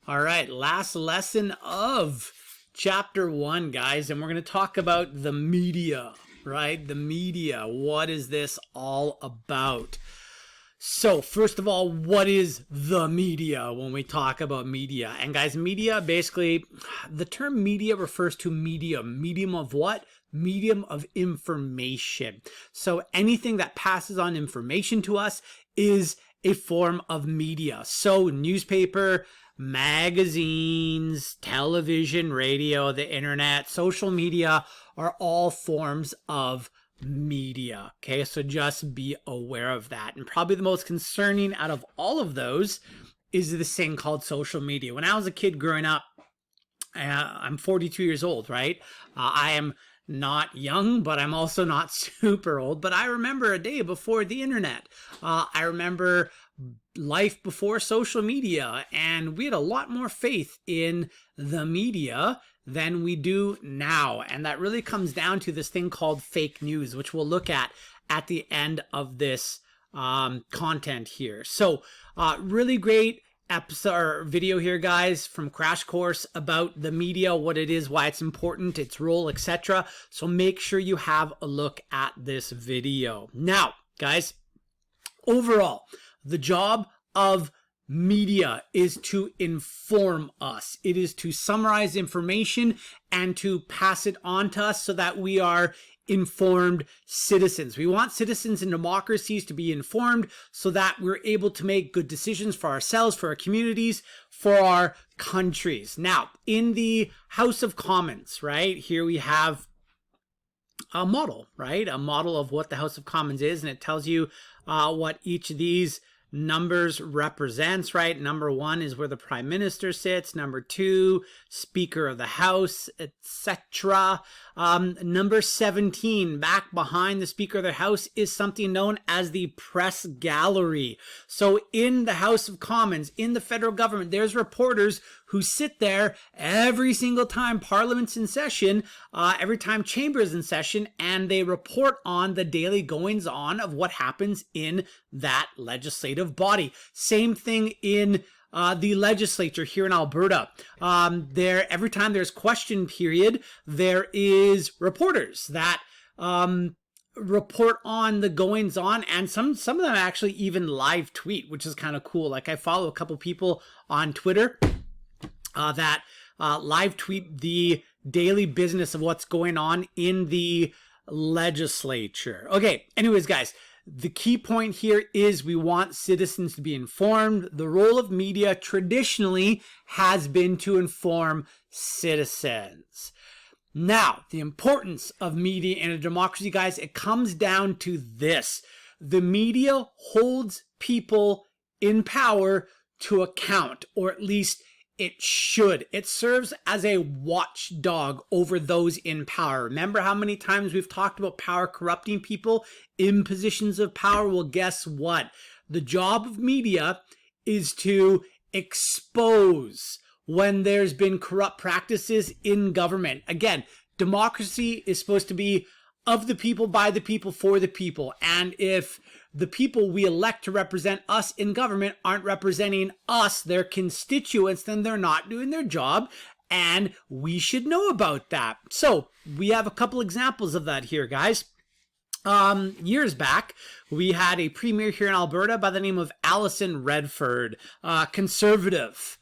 All right, last lesson of chapter 1, guys, and we're going to talk about the media, right? The media. What is this all about? So, first of all, what is the media when we talk about media? And guys, media, basically, the term media refers to medium. Medium of what? Medium of information. So anything that passes on information to us is a form of media. So newspaper, magazines, television, radio, the internet, social media are all forms of media. Okay, so just be aware of that. And probably the most concerning out of all of those is this thing called social media. When I was a kid growing up, I'm 42 years old, right? I am not young, but I'm also not super old. But I remember a day before the internet. I remember life before social media, and we had a lot more faith in the media than we do now. And that really comes down to this thing called fake news, which we'll look at the end of this content here. So really great episode or video here, guys, from Crash Course about the media, what it is, why it's important, its role, etc. So make sure you have a look at this video. Now, guys, overall, the job of media is to inform us. It is to summarize information and to pass it on to us so that we are informed citizens. We want citizens in democracies to be informed so that we're able to make good decisions for ourselves, for our communities, for our countries. Now, in the House of Commons, right, here we have a model, right? A model of what the House of Commons is, and it tells you what each of these numbers represents, right? Number 1 is where the Prime Minister sits. Number 2, Speaker of the House, etc. Number 17, back behind the Speaker of the House, is something known as the press gallery. So in the House of Commons, in the federal government, there's reporters who sit there every single time Parliament's in session, every time Chamber is in session, and they report on the daily goings on of what happens in that legislative body. Same thing in the legislature here in Alberta. Every time there's question period, there is reporters that report on the goings on, and some of them actually even live tweet, which is kind of cool. Like, I follow a couple people on Twitter that live tweet the daily business of what's going on in the legislature. Okay, anyways, guys, the key point here is we want citizens to be informed. The role of media traditionally has been to inform citizens. Now, the importance of media in a democracy, guys, it comes down to this. The media holds people in power to account, or at least it should. It serves as a watchdog over those in power. Remember how many times we've talked about power corrupting people in positions of power? Well, guess what? The job of media is to expose when there's been corrupt practices in government. Again, democracy is supposed to be of the people, by the people, for the people. And if the people we elect to represent us in government aren't representing us, their constituents, then they're not doing their job, and we should know about that. So we have a couple examples of that here, guys. Years back, we had a premier here in Alberta by the name of Alison Redford, conservative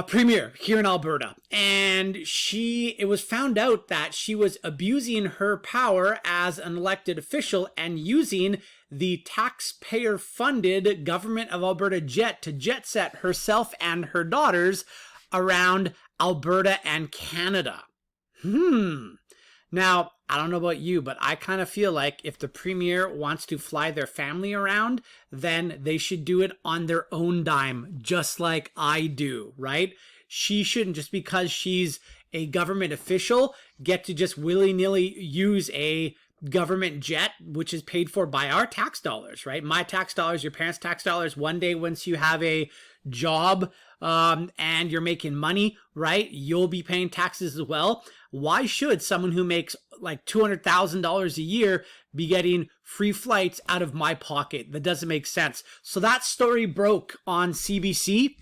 premier here in Alberta, and it was found out that she was abusing her power as an elected official and using the taxpayer-funded Government of Alberta jet to jet set herself and her daughters around Alberta and Canada. Now, I don't know about you, but I kind of feel like if the premier wants to fly their family around, then they should do it on their own dime, just like I do, right? She shouldn't, just because she's a government official, get to just willy-nilly use a government jet, which is paid for by our tax dollars, right? My tax dollars, your parents' tax dollars. One day, once you have a job and you're making money, right, you'll be paying taxes as well. Why should someone who makes like $200,000 a year be getting free flights out of my pocket? That doesn't make sense. So that story broke on CBC.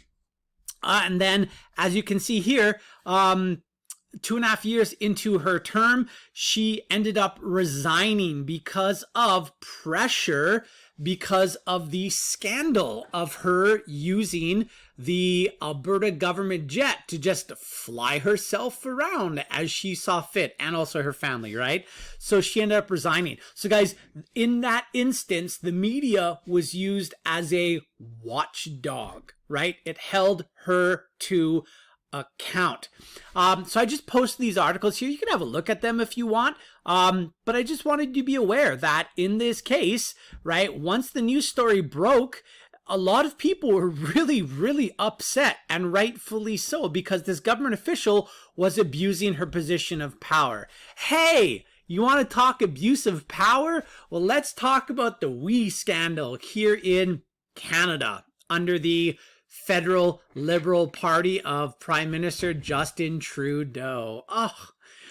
And then, as you can see here, 2.5 years into her term, she ended up resigning because of pressure, because of the scandal of her using the Alberta government jet to just fly herself around as she saw fit, and also her family, right? So she ended up resigning. So guys, in that instance, the media was used as a watchdog, right? It held her to account. So I just posted these articles here. You can have a look at them if you want. But I just wanted you to be aware that in this case, right, once the news story broke, a lot of people were really, really upset, and rightfully so, because this government official was abusing her position of power. Hey, you want to talk abuse of power? Well, let's talk about the WE scandal here in Canada under the Federal Liberal Party of Prime Minister Justin Trudeau.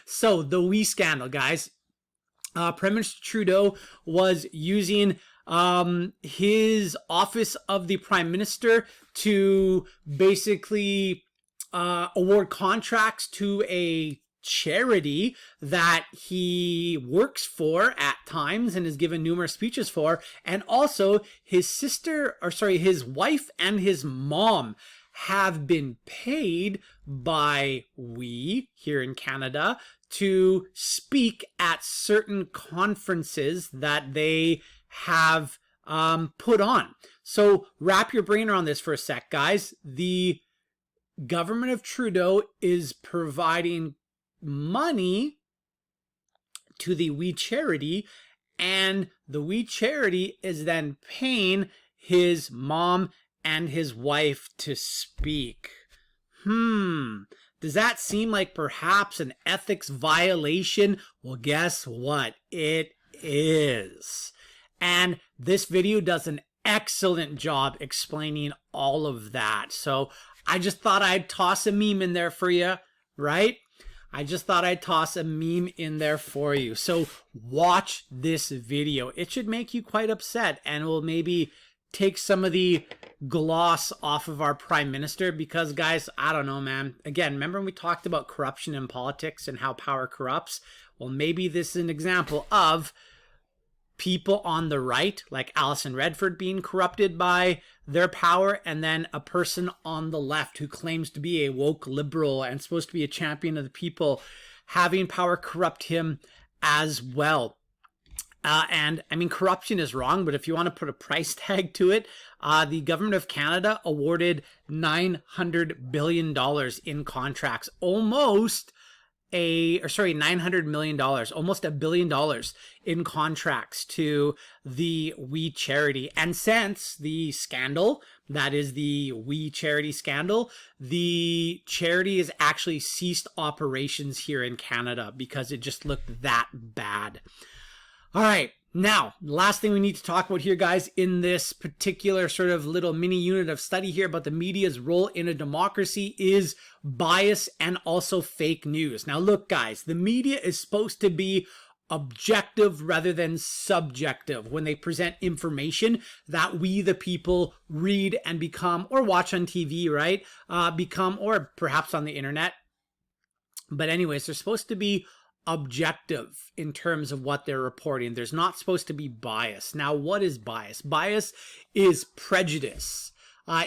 So the WE scandal, guys. Prime Minister Trudeau was using his office of the Prime Minister to basically award contracts to a charity that he works for at times and has given numerous speeches for, and also his wife and his mom have been paid by WE here in Canada to speak at certain conferences that they have put on. So wrap your brain around this for a sec, guys. The government of Trudeau is providing money to the WE charity, and the WE charity is then paying his mom and his wife to speak. Does that seem like perhaps an ethics violation? Well, guess what? It is. And this video does an excellent job explaining all of that. So I just thought I'd toss a meme in there for you, right? I just thought I'd toss a meme in there for you. So watch this video. It should make you quite upset and will maybe take some of the gloss off of our Prime Minister, because guys, I don't know, man. Again, remember when we talked about corruption in politics and how power corrupts? Well, maybe this is an example of people on the right, like Alison Redford, being corrupted by their power, and then a person on the left who claims to be a woke liberal and supposed to be a champion of the people having power corrupt him as well. And I mean, corruption is wrong, but if you want to put a price tag to it, the government of Canada awarded $900 billion in contracts, $900 million, almost $1 billion in contracts to the WE charity. And since the scandal, that is the WE charity scandal, the charity has actually ceased operations here in Canada because it just looked that bad. All right. Now, last thing we need to talk about here, guys, in this particular sort of little mini unit of study here about the media's role in a democracy is bias and also fake news. Now, look, guys, the media is supposed to be objective rather than subjective when they present information that we, the people, read and become, or watch on TV, right? Become, or perhaps on the internet. But anyways, they're supposed to be objective in terms of what they're reporting. There's not supposed to be bias. Now, what is bias? Bias is prejudice.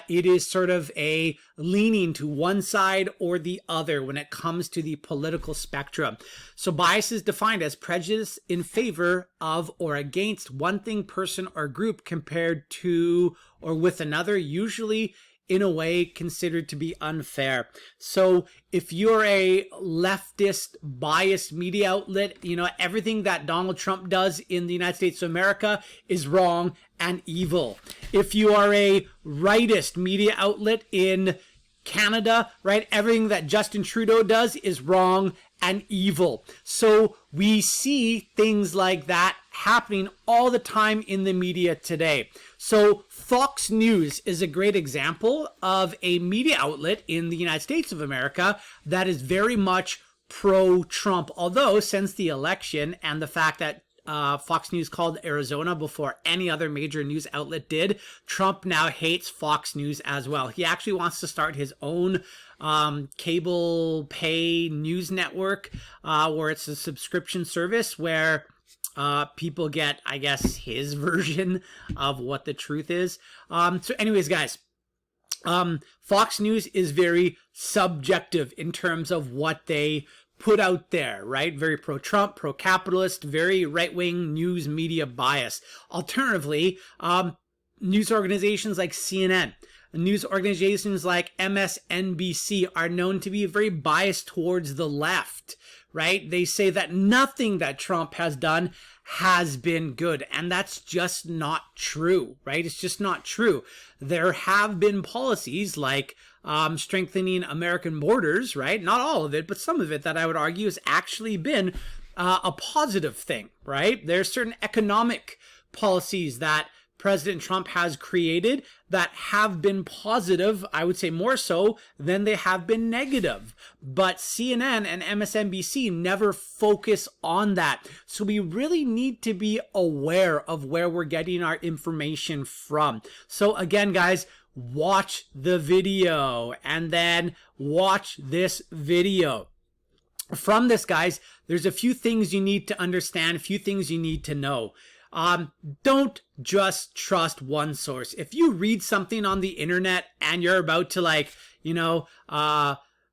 It is sort of a leaning to one side or the other when it comes to the political spectrum. So bias is defined as prejudice in favor of or against one thing, person, or group compared to or with another, usually in a way considered to be unfair. So if you're a leftist biased media outlet, you know, everything that Donald Trump does in the United States of America is wrong and evil. If you are a rightist media outlet in Canada, right, everything that Justin Trudeau does is wrong and evil. So we see things like that happening all the time in the media today. So Fox News is a great example of a media outlet in the United States of America that is very much pro-Trump. Although since the election and the fact that Fox News called Arizona before any other major news outlet did. Trump now hates Fox News as well. He actually wants to start his own cable pay news network where it's a subscription service where people get, I guess, his version of what the truth is. So anyways, guys, Fox News is very subjective in terms of what they put out there, right? Very pro-Trump, pro-capitalist, very right-wing news media bias. Alternatively, news organizations like CNN, news organizations like MSNBC are known to be very biased towards the left, right? They say that nothing that Trump has done has been good, and that's just not true, right? It's just not true. There have been policies like strengthening American borders, right? Not all of it, but some of it that I would argue has actually been a positive thing, right? There's certain economic policies that President Trump has created that have been positive, I would say more so than they have been negative. But CNN and MSNBC never focus on that. So we really need to be aware of where we're getting our information from. So again, guys, watch the video and then watch this video. From this, guys, there's a few things you need to understand, a few things you need to know. Don't just trust one source. If you read something on the internet and you're about to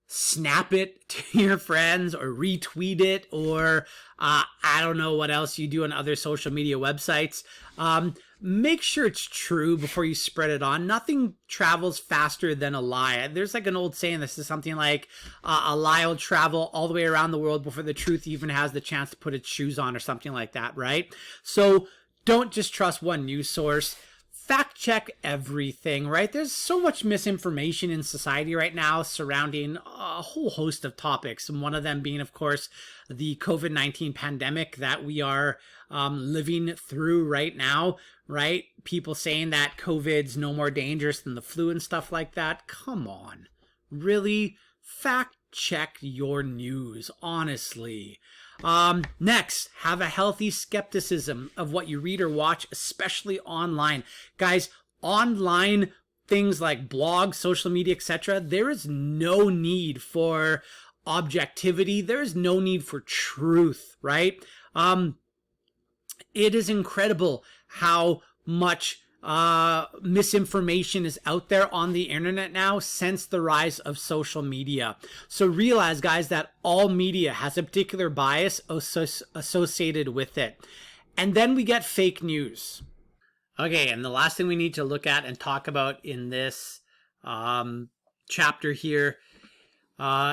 snap it to your friends or retweet it, or I don't know what else you do on other social media websites, make sure it's true before you spread it on. Nothing travels faster than a lie. There's like an old saying, this is something like a lie will travel all the way around the world before the truth even has the chance to put its shoes on, or something like that, right? So don't just trust one news source. Fact check everything, right? There's so much misinformation in society right now surrounding a whole host of topics. And one of them being, of course, the COVID-19 pandemic that we are living through right now, right? People saying that COVID's no more dangerous than the flu and stuff like that. Come on. Really? Fact check your news, honestly. Next, have a healthy skepticism of what you read or watch, especially online. Guys, online things like blogs, social media, etc., there is no need for objectivity. There is no need for truth, right? It is incredible how much misinformation is out there on the internet now since the rise of social media. So realize, guys, that all media has a particular bias associated with it. And then we get fake news. Okay, and the last thing we need to look at and talk about in this chapter here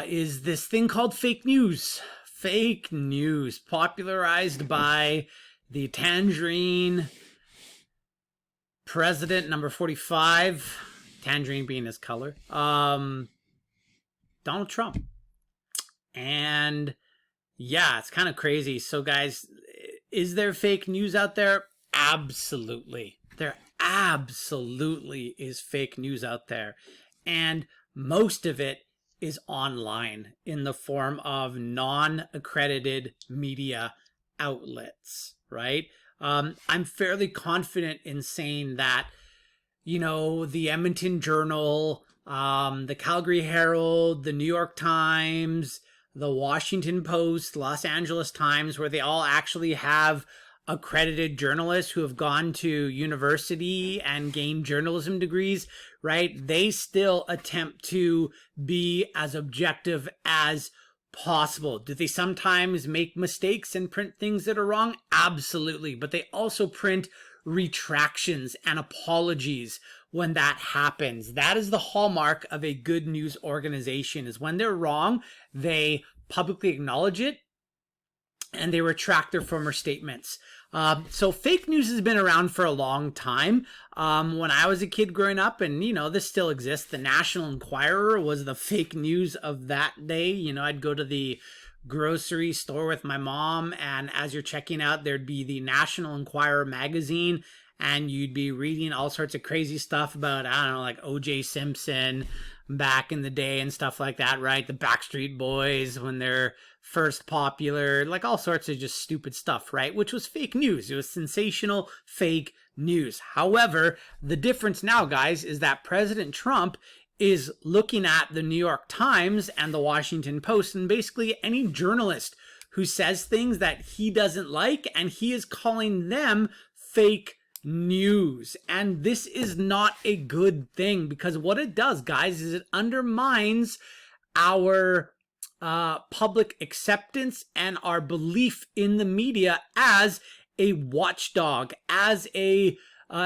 is this thing called fake news. Fake news, popularized by the Tangerine President number 45, tangerine being his color, Donald Trump. And yeah, it's kind of crazy. So guys, is there fake news out there? Absolutely. There absolutely is fake news out there. And most of it is online in the form of non-accredited media outlets, right? I'm fairly confident in saying that, you know, the Edmonton Journal, the Calgary Herald, the New York Times, the Washington Post, Los Angeles Times, where they all actually have accredited journalists who have gone to university and gained journalism degrees, right? They still attempt to be as objective as possible. Do they sometimes make mistakes and print things that are wrong? Absolutely. But they also print retractions and apologies when that happens. That is the hallmark of a good news organization, is when they're wrong, they publicly acknowledge it and they retract their former statements. So fake news has been around for a long time. When I was a kid growing up, and, you know, this still exists, the National Enquirer was the fake news of that day. You know, I'd go to the grocery store with my mom, and as you're checking out, there'd be the National Enquirer magazine, and you'd be reading all sorts of crazy stuff about, I don't know, like O.J. Simpson, back in the day and stuff like that, right? The Backstreet Boys when they're first popular, like all sorts of just stupid stuff, right? Which was fake news. It was sensational fake news. However, the difference now, guys, is that President Trump is looking at the New York Times and the Washington Post and basically any journalist who says things that he doesn't like, and he is calling them fake news. And this is not a good thing, because what it does, guys, is it undermines our public acceptance and our belief in the media as a watchdog, as a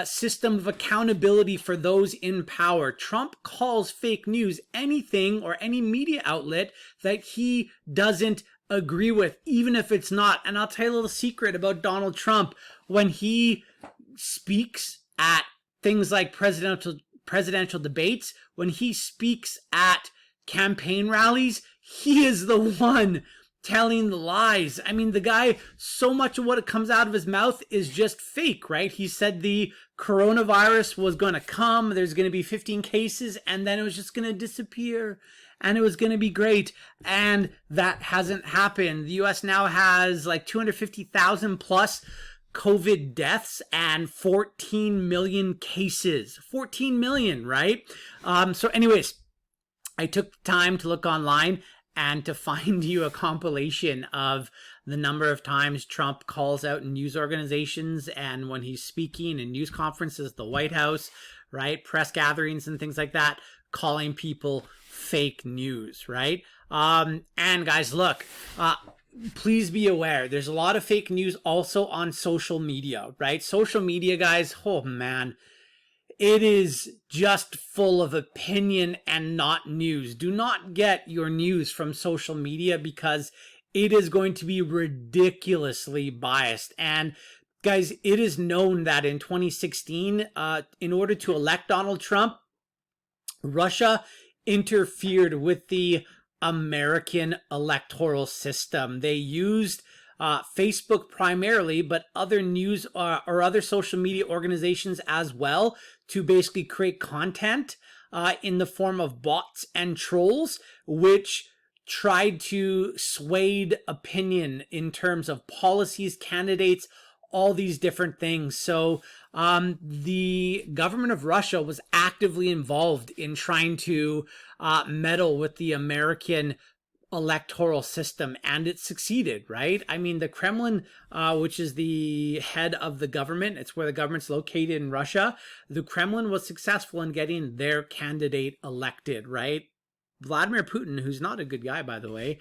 system of accountability for those in power. Trump calls fake news anything or any media outlet that he doesn't agree with, even if it's not. And I'll tell you a little secret about Donald Trump. When he speaks at things like presidential debates, when he speaks at campaign rallies, he is the one telling the lies. I mean, the guy, so much of what comes out of his mouth is just fake, right? He said the coronavirus was going to come, there's going to be 15 cases, and then it was just going to disappear, and it was going to be great. And that hasn't happened. The US now has like 250,000 plus COVID deaths and 14 million cases. 14 million, right? So anyways, I took time to look online and to find you a compilation of the number of times Trump calls out news organizations and when he's speaking in news conferences, the White House, right, press gatherings and things like that, calling people fake news, right? And guys, look, please be aware, there's a lot of fake news also on social media, right? Social media, guys, oh man, it is just full of opinion and not news. Do not get your news from social media because it is going to be ridiculously biased. And guys, it is known that in 2016, in order to elect Donald Trump, Russia interfered with the American electoral system. They used Facebook primarily, but other news or other social media organizations as well to basically create content in the form of bots and trolls, which tried to sway opinion in terms of policies, candidates, all these different things. So the government of Russia was actively involved in trying to meddle with the American electoral system, and it succeeded, right? I mean, the Kremlin, which is the head of the government, it's where the government's located in Russia, the Kremlin was successful in getting their candidate elected, right? Vladimir Putin, who's not a good guy, by the way,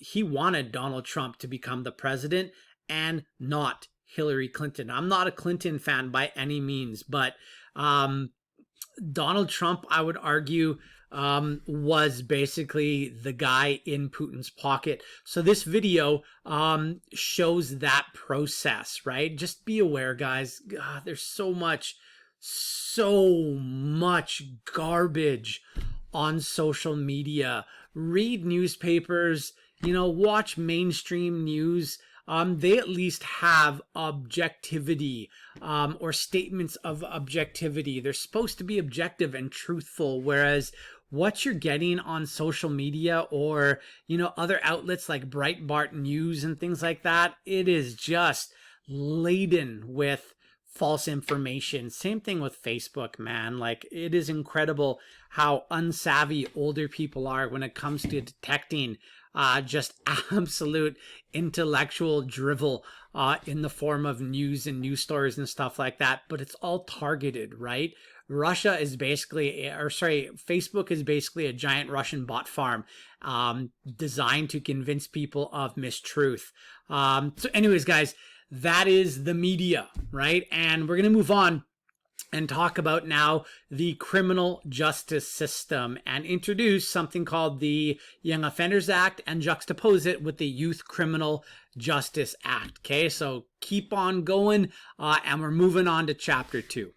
he wanted Donald Trump to become the president and not Hillary Clinton. I'm not a Clinton fan by any means, but Donald Trump, I would argue, was basically the guy in Putin's pocket. So this video shows that process, right? Just be aware, guys. God, there's so much garbage on social media. Read newspapers, watch mainstream news. They at least have objectivity or statements of objectivity. They're supposed to be objective and truthful, whereas what you're getting on social media or, other outlets like Breitbart News and things like that, it is just laden with false information. Same thing with Facebook, man. Like, it is incredible how unsavvy older people are when it comes to detecting just absolute intellectual drivel in the form of news and news stories and stuff like that. But it's all targeted, right? Russia is basically, Facebook is basically a giant Russian bot farm designed to convince people of mistruth. So anyways, guys, that is the media, right? And we're going to move on and talk about now the criminal justice system and introduce something called the Young Offenders Act and juxtapose it with the Youth Criminal Justice Act. Okay, so keep on going and we're moving on to chapter 2.